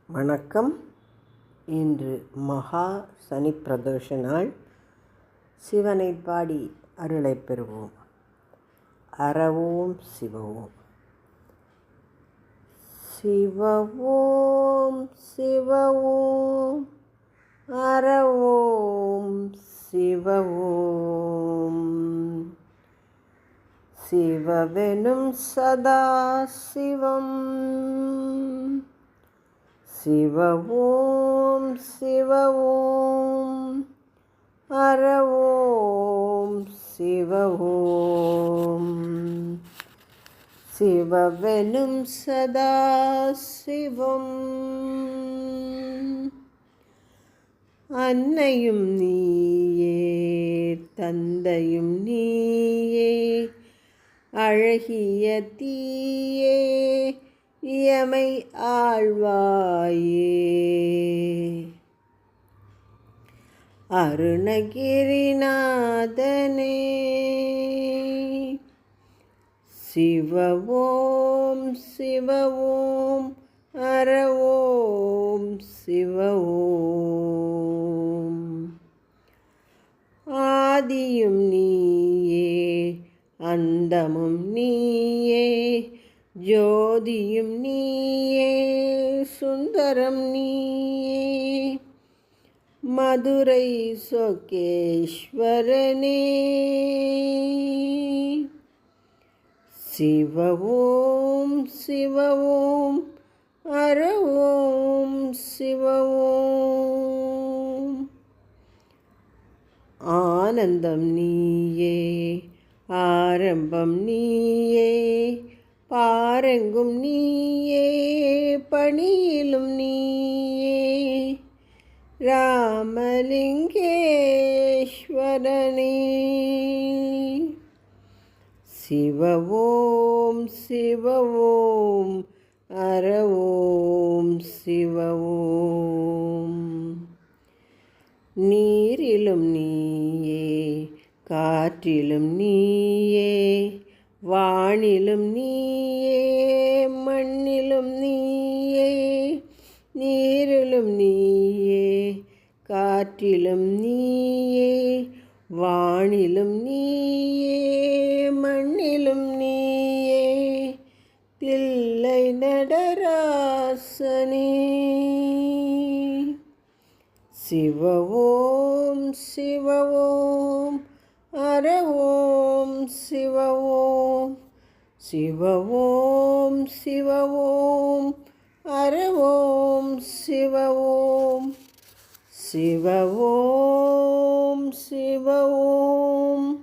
வணக்கம். இன்று மகா சனி பிரதோஷ நாள். சிவனை பாடி அருளை பெறுவோம். அறவோம் சிவவோம். சிவவோம் சிவவோம் அறவோம் சிவவோம். சிவவெனும் சதா சிவம். சிவவோம் சிவவோம் அறவோம் சிவவோம். சிவவெனும் சதா சிவம். அன்னையும் நீயே தந்தையும் நீயே அழகிய தீயே இயமை ஆழ்வாயே. அருணகிரிநாதனே சிவவோம் சிவவோம் அறவோம் சிவவோம். ஆதியும் நீயே அந்தமும் நீயே ஜோதியும் நீயே சுந்தரம் நீயே. மதுரை சொக்கேஸ்வரனே சிவவோம் சிவவோம் அறவோம் சிவவோம். ஆனந்தம் நீயே ஆரம்பம் நீயே பாரெங்கும் நீயே பணியிலும் நீயே. ராமலிங்கேஸ்வரனே சிவவோம் சிவவோம் அறவோம் சிவவோம். நீரிலும் நீயே காற்றிலும் நீயே வானிலும் நீயே மண்ணிலும் நீயே. நீரிலும் நீயே காற்றிலும் நீயே வானிலும் நீயே மண்ணிலும் நீயே. தில்லை நடராசனே சிவவோம் சிவவோம் அறவோம் சிவவோம். சிவவோம் சிவவோம் அறவோம் சிவவோம். சிவவோம் சிவவோம்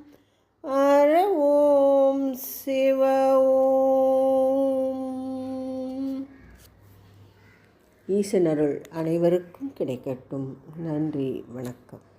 அறவோம் சிவவோம். ஈசனருள் அனைவருக்கும் கிடைக்கட்டும். நன்றி, வணக்கம்.